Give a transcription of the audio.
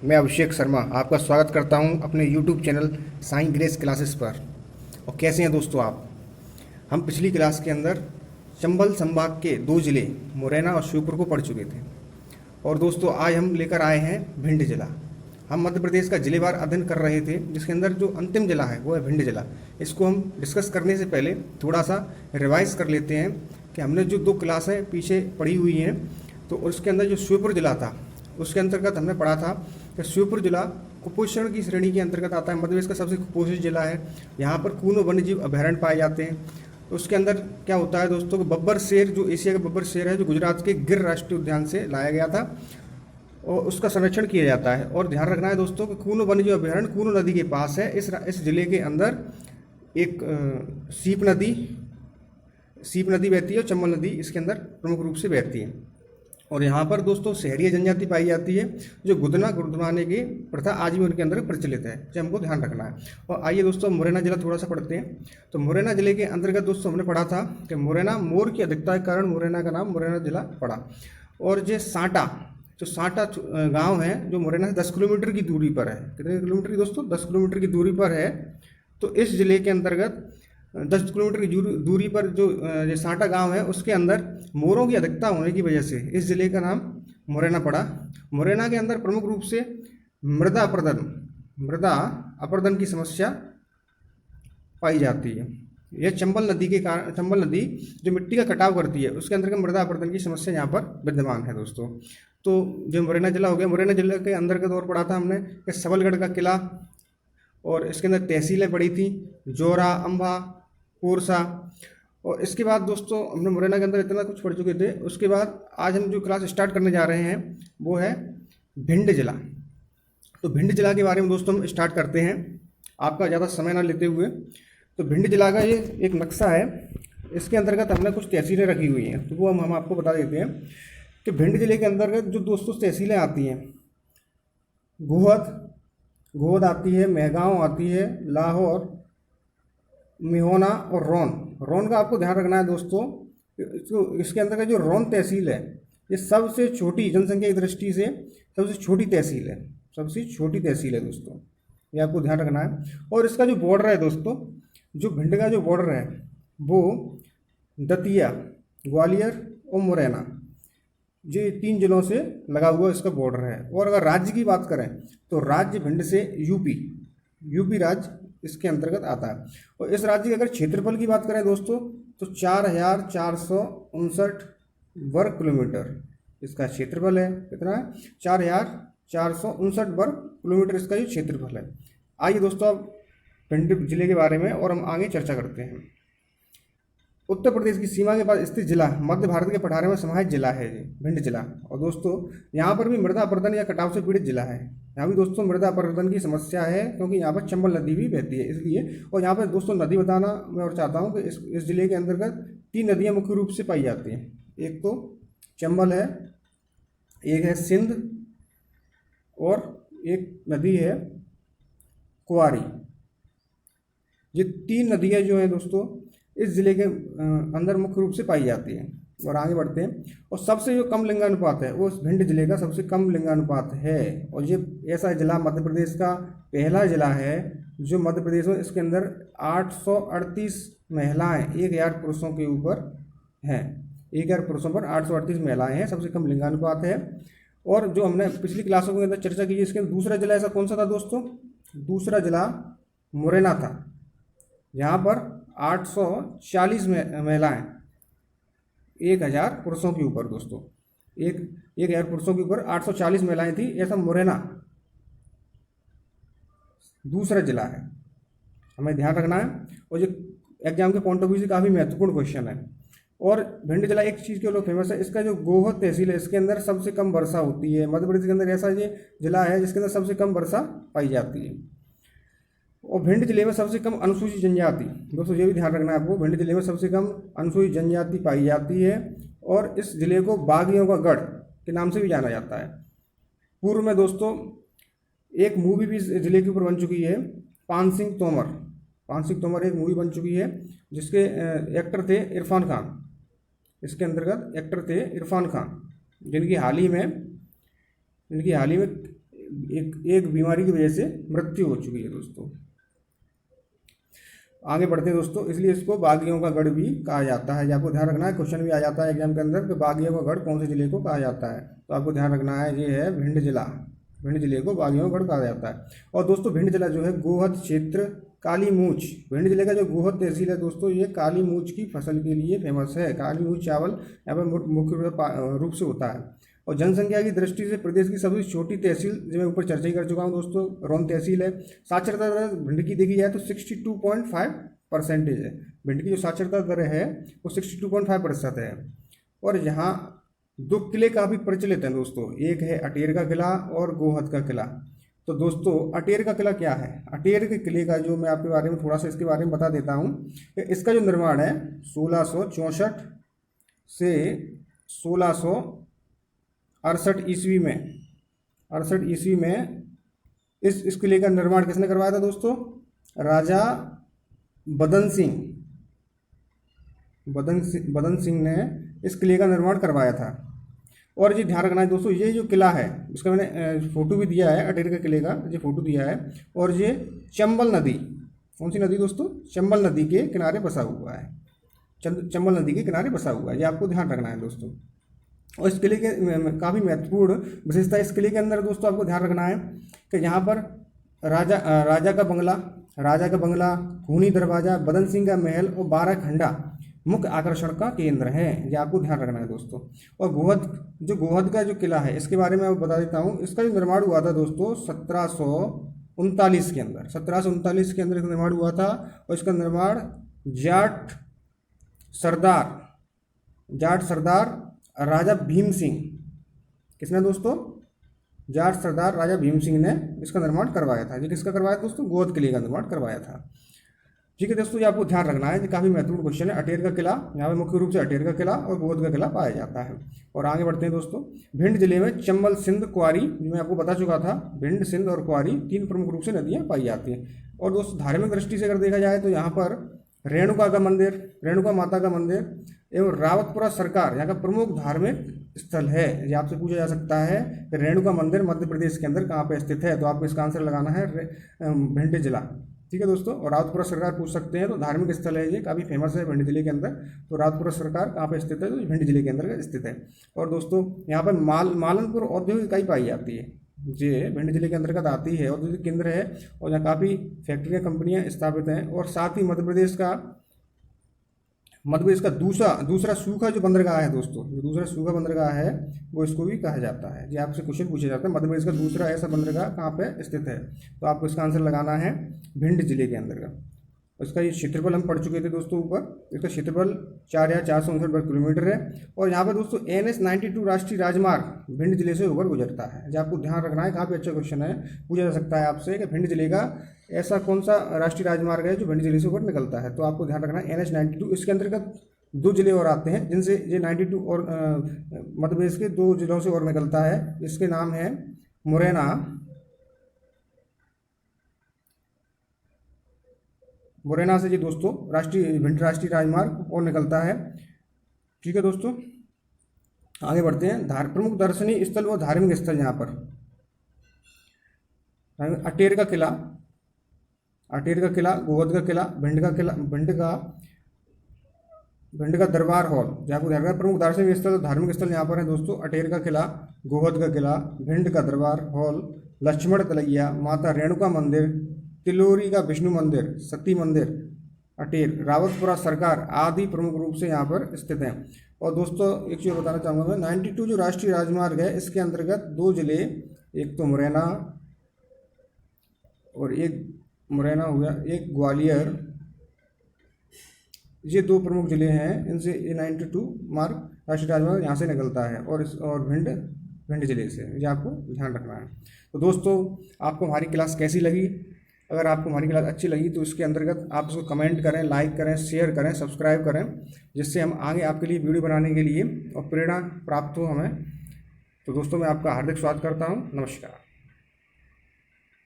मैं अभिषेक शर्मा आपका स्वागत करता हूं अपने YouTube channel Sai Grace Classes पर। और कैसे हैं दोस्तों आप? हम पिछली क्लास के अंदर चंबल संभाग के दो ज़िले मुरैना और श्योपुर को पढ़ चुके थे। और दोस्तों आज हम लेकर आए हैं भिंड जिला। हम मध्य प्रदेश का जिलेवार अध्ययन कर रहे थे, जिसके अंदर जो अंतिम जिला है वो है भिंड जिला। इसको हम डिस्कस करने से पहले थोड़ा सा रिवाइज कर लेते हैं कि हमने जो दो क्लासें पीछे पढ़ी हुई हैं, तो उसके अंदर जो श्योपुर जिला था उसके अंतर्गत हमने पढ़ा था कि श्योपुर जिला कुपोषण की श्रेणी के अंतर्गत आता है। मध्य प्रदेश का सबसे कुपोषित जिला है। यहाँ पर कूनो वन्यजीव अभयारण्य पाए जाते हैं। तो उसके अंदर क्या होता है दोस्तों कि बब्बर शेर, जो एशिया का बब्बर शेर है, जो गुजरात के गिर राष्ट्रीय उद्यान से लाया गया था और उसका संरक्षण किया जाता है। और ध्यान रखना है दोस्तों कि कूनो वन्यजीव अभयारण्य कूनो नदी के पास है। इस जिले के अंदर एक सीप नदी बहती है और चंबल नदी इसके अंदर प्रमुख रूप से बहती है। और यहाँ पर दोस्तों शहरी जनजाति पाई जाती है, जो गुदवाने की प्रथा आज भी उनके अंदर प्रचलित है, जो हमको ध्यान रखना है। और आइए दोस्तों मुरैना जिला थोड़ा सा पढ़ते हैं। तो मुरैना जिले के अंतर्गत दोस्तों हमने पढ़ा था कि मुरैना मोर की अधिकता के कारण मुरैना का नाम मुरैना जिला पड़ा। और जो साटा गांव है, जो मुरैना से 10 किलोमीटर की दूरी पर है। कितने किलोमीटर की दोस्तों? 10 किलोमीटर की दूरी पर है। तो इस जिले के अंतर्गत 10 किलोमीटर की दूरी पर जो साटा गांव है, उसके अंदर मोरों की अधिकता होने की वजह से इस जिले का नाम मुरैना पड़ा। मुरैना के अंदर प्रमुख रूप से मृदा अपरदन की समस्या पाई जाती है। यह चंबल नदी जो मिट्टी का कटाव करती है, उसके अंतर्गत मृदा अपरदन की समस्या यहाँ पर विद्यमान है दोस्तों। तो जो मुरैना जिला हो गया, मुरैना जिले के अंतर्गत और पढ़ा था हमने कि सबलगढ़ का किला, और इसके अंदर तहसीलें पड़ी थी, जोरा, अम्बा, कोरसा। और इसके बाद दोस्तों हमने मुरैना के अंदर इतना कुछ पढ़ चुके थे। उसके बाद आज हम जो क्लास स्टार्ट करने जा रहे हैं वो है भिंड जिला। तो भिंड जिला के बारे में दोस्तों हम स्टार्ट करते हैं, आपका ज़्यादा समय ना लेते हुए। तो भिंड जिला का ये एक नक्शा है, इसके अंतर्गत हमने कुछ तहसीलें रखी हुई हैं, तो वो हम आपको बता देते हैं कि भिंड जिले के अंतर्गत जो दोस्तों तहसीलें आती हैं, गोहद आती है, मेहगांव आती है, लाहौर, मिहोना और रोन का आपको ध्यान रखना है दोस्तों। इसके अंतर्गत जो रोन तहसील है, ये सबसे छोटी जनसंख्या की दृष्टि से सबसे छोटी तहसील है दोस्तों, ये आपको ध्यान रखना है। और इसका जो बॉर्डर है दोस्तों, जो भिंड का जो बॉर्डर है वो दतिया, ग्वालियर और मुरैना, ये 3 जिलों से लगा हुआ इसका बॉर्डर है। और अगर राज्य की बात करें तो राज्य भिंड से यूपी राज्य इसके अंतर्गत आता है। और इस राज्य के अगर क्षेत्रफल की बात करें दोस्तों तो 4459 वर्ग किलोमीटर इसका क्षेत्रफल है। कितना है? 4459 वर्ग किलोमीटर इसका ये क्षेत्रफल है। आइए दोस्तों अब भिंड जिले के बारे में और हम आगे चर्चा करते हैं। उत्तर प्रदेश की सीमा के पास स्थित जिला, मध्य भारत के 18वें समाहित जिला है ये भिंड जिला। और दोस्तों यहाँ पर भी मृदा अपरदन या कटाव से पीड़ित जिला है। यहाँ भी दोस्तों मृदा अपरदन की समस्या है, क्योंकि यहाँ पर चंबल नदी भी बहती है इसलिए। और यहाँ पर दोस्तों नदी बताना मैं और चाहता हूँ कि इस जिले के अंतर्गत 3 नदियाँ मुख्य रूप से पाई जाती हैं। एक तो चंबल है, एक है सिंध, और एक नदी है कुआरी। ये 3 नदियाँ जो हैं दोस्तों इस जिले के अंदर मुख्य रूप से पाई जाती है। और आगे बढ़ते हैं। और सबसे जो कम लिंगानुपात है वो भिंड जिले का सबसे कम लिंगानुपात है। और ये ऐसा जिला मध्य प्रदेश का पहला जिला है जो मध्य प्रदेश में इसके अंदर 838 महिलाएं 1000 पुरुषों के ऊपर हैं। 1000 पुरुषों पर 838 महिलाएं हैं, सबसे कम लिंगानुपात है। और जो हमने पिछली क्लासों के अंदर चर्चा की, इसके दूसरा जिला ऐसा कौन सा था दोस्तों? दूसरा जिला मुरैना था। यहाँ पर 840 महिलाएं 1000 पुरुषों के ऊपर दोस्तों, 1000 पुरुषों के ऊपर 840 महिलाएं थी। ऐसा मुरैना दूसरा जिला है, हमें ध्यान रखना है। और जो एग्जाम के पॉइंट ऑफ व्यू से काफ़ी महत्वपूर्ण क्वेश्चन है। और भिंड जिला एक चीज़ के लिए फेमस है, इसका जो गोहद तहसील है इसके अंदर सबसे कम वर्षा होती है। मध्य प्रदेश के अंदर ऐसा ये जिला है जिसके अंदर सबसे कम वर्षा पाई जाती है। और भिंड जिले में सबसे कम अनुसूचित जनजाति, दोस्तों ये भी ध्यान रखना है आपको, भिंड जिले में सबसे कम अनुसूचित जनजाति पाई जाती है। और इस जिले को बागियों का गढ़ के नाम से भी जाना जाता है। पूर्व में दोस्तों एक मूवी भी इस जिले के ऊपर बन चुकी है, पान सिंह तोमर एक मूवी बन चुकी है, जिसके एक्टर थे इरफान खान। इसके अंतर्गत एक्टर थे इरफान खान, जिनकी हाल ही में एक बीमारी की वजह से मृत्यु हो चुकी है दोस्तों। आगे बढ़ते हैं दोस्तों, इसलिए इसको बागियों का गढ़ भी कहा जाता है। ये आपको ध्यान रखना है, क्वेश्चन भी आ जाता है एग्जाम के अंदर कि बागियों का गढ़ कौन से जिले को कहा जाता है। तो आपको ध्यान रखना है, ये है भिंड जिला। भिंड जिले को बागियों का गढ़ कहा जाता है। और दोस्तों भिंड जिला जो है गोहद क्षेत्र, काली मूछ, भिंड जिले का जो गोहद तहसील है दोस्तों, ये काली मूछ की फसल के लिए फेमस है। काली मूछ चावल यहाँ पर मुख्य रूप से होता है। और जनसंख्या की दृष्टि से प्रदेश की सबसे छोटी तहसील, जो मैं ऊपर चर्चा ही कर चुका हूँ दोस्तों, रौन तहसील है। साक्षरता दर भिंड की देखी जाए तो 62.5% है। भिंड की जो साक्षरता दर है वो 62.5% है। और यहाँ दो किले काफ़ी प्रचलित हैं दोस्तों, एक है अटेर का किला और गोहद का किला। तो दोस्तों अटेर का किला क्या है? अटेर के किले का जो मैं आपके बारे में थोड़ा सा इसके बारे में बता देता हूँ कि इसका जो निर्माण है 1664 से 1668 ईस्वी में, 68 ईस्वी में इस किले का निर्माण किसने करवाया था दोस्तों? राजा बदन सिंह ने इस किले का निर्माण करवाया था। और ये ध्यान रखना है दोस्तों, ये जो किला है इसका मैंने फोटो भी दिया है, अटेर के किले का ये फोटो दिया है। और ये चंबल नदी, कौन सी नदी दोस्तों? चंबल नदी के किनारे बसा हुआ है। चंबल नदी के किनारे बसा हुआ है, ये आपको ध्यान रखना है दोस्तों। और इस किले के काफ़ी महत्वपूर्ण विशेषता इस किले के अंदर दोस्तों आपको ध्यान रखना है कि यहाँ पर राजा का बंगला, खूनी दरवाजा, बदन सिंह का महल और 12 खंडा मुख्य आकर्षण का केंद्र है। ये आपको ध्यान रखना है दोस्तों। और गोहद का जो किला है इसके बारे में मैं बता देता हूँ। इसका जो निर्माण हुआ था दोस्तों 1739 के अंदर, 1739 के अंदर इसका निर्माण हुआ था। और इसका निर्माण जाट सरदार राजा भीम सिंह, किसने दोस्तों? जाट सरदार राजा भीम सिंह ने इसका निर्माण करवाया था। ये किसका करवाया दोस्तों? गोहद किले का निर्माण करवाया था। ठीक है दोस्तों, ये आपको ध्यान रखना है, ये काफ़ी महत्वपूर्ण क्वेश्चन है। अटेर का किला, यहाँ पे मुख्य रूप से अटेर का किला और गोहद का किला पाया जाता है। और आगे बढ़ते हैं दोस्तों, भिंड जिले में चंबल, सिंध, क्वारी, जो मैं आपको बता चुका था, भिंड, सिंध और क्वारी 3 प्रमुख रूप से नदियाँ पाई जाती हैं। और दोस्तों धार्मिक दृष्टि से अगर देखा जाए तो यहाँ पर रेणुका माता का मंदिर एवं रावतपुरा सरकार यहाँ का प्रमुख धार्मिक स्थल है। ये आपसे पूछा जा सकता है कि रेणुका मंदिर मध्य प्रदेश के अंदर कहाँ पे स्थित है? तो आपको इसका आंसर लगाना है भिंड जिला। ठीक है दोस्तों, और रावतपुरा सरकार पूछ सकते हैं, तो धार्मिक स्थल है, ये काफ़ी फेमस है भिंड जिले के अंदर। तो रावतपुरा सरकार कहाँ पे स्थित है? तो भिंड जिले के अंदर स्थित है। और दोस्तों यहाँ पर मालनपुर औद्योगिक इकाई पाई जाती है, ये भिंड जिले के अंतर्गत आती है, औद्योगिक केंद्र है। और यहाँ काफ़ी फैक्ट्रियाँ, कंपनियाँ स्थापित हैं। और साथ ही मध्य प्रदेश का दूसरा सूखा जो बंदरगाह है दोस्तों, जो दूसरा सूखा बंदरगाह है वो इसको भी कहा जाता है। ये आपसे क्वेश्चन पूछे जाते हैं, मध्य प्रदेश का दूसरा ऐसा बंदरगाह कहाँ पे स्थित है? तो आपको इसका आंसर लगाना है भिंड जिले के अंतर्गत। इसका ये क्षेत्रफल हम पढ़ चुके थे दोस्तों ऊपर। इसका क्षेत्रफल 4,459 वर्ग किलोमीटर है। और यहाँ पर दोस्तों NH 92 राष्ट्रीय राजमार्ग भिंड जिले से होकर गुजरता है। जो आपको ध्यान रखना है, काफ़ी अच्छा क्वेश्चन है, पूछा जा सकता है आपसे कि भिंड जिले का ऐसा कौन सा राष्ट्रीय राजमार्ग है जो भिंड जिले से होकर निकलता है? तो आपको ध्यान रखना है NH 92। इसके अंतर्गत 2 जिले और आते हैं जिनसे ये 92 और मध्य प्रदेश के 2 जिलों से और निकलता है। इसके नाम है मुरैना से जी दोस्तों भिंड राष्ट्रीय राजमार्ग और निकलता है। ठीक है दोस्तों, आगे बढ़ते हैं। प्रमुख दर्शनीय स्थल व धार्मिक स्थल यहाँ पर अटेर का किला, गोहद का किला, भिंड का दरबार हॉल। जहाँ को ध्यान रखना, प्रमुख दार्शनिक स्थल और धार्मिक स्थल यहाँ पर है दोस्तों अटेर का किला, गोहद का किला, भिंड का दरबार हॉल, लक्ष्मण तलैया, माता रेणुका मंदिर, तिलोरी का विष्णु मंदिर, सती मंदिर, अटेर, रावतपुरा सरकार आदि प्रमुख रूप से यहाँ पर स्थित हैं। और दोस्तों एक चीज़ बताना चाहूँगा मैं, 92 जो राष्ट्रीय राजमार्ग है इसके अंतर्गत 2 जिले, एक तो मुरैना और हो गया, एक ग्वालियर, ये 2 प्रमुख जिले हैं। इनसे ये 92 मार्ग राष्ट्रीय राजमार्ग यहाँ से निकलता है और भिंड जिले से, ये आपको ध्यान रखना है। तो दोस्तों आपको हमारी क्लास कैसी लगी? अगर आपको हमारी क्लास अच्छी लगी तो इसके अंतर्गत आप इसको कमेंट करें, लाइक करें, शेयर करें, सब्सक्राइब करें, जिससे हम आगे आपके लिए वीडियो बनाने के लिए और प्रेरणा प्राप्त हो हमें। तो दोस्तों मैं आपका हार्दिक स्वागत करता हूँ। नमस्कार।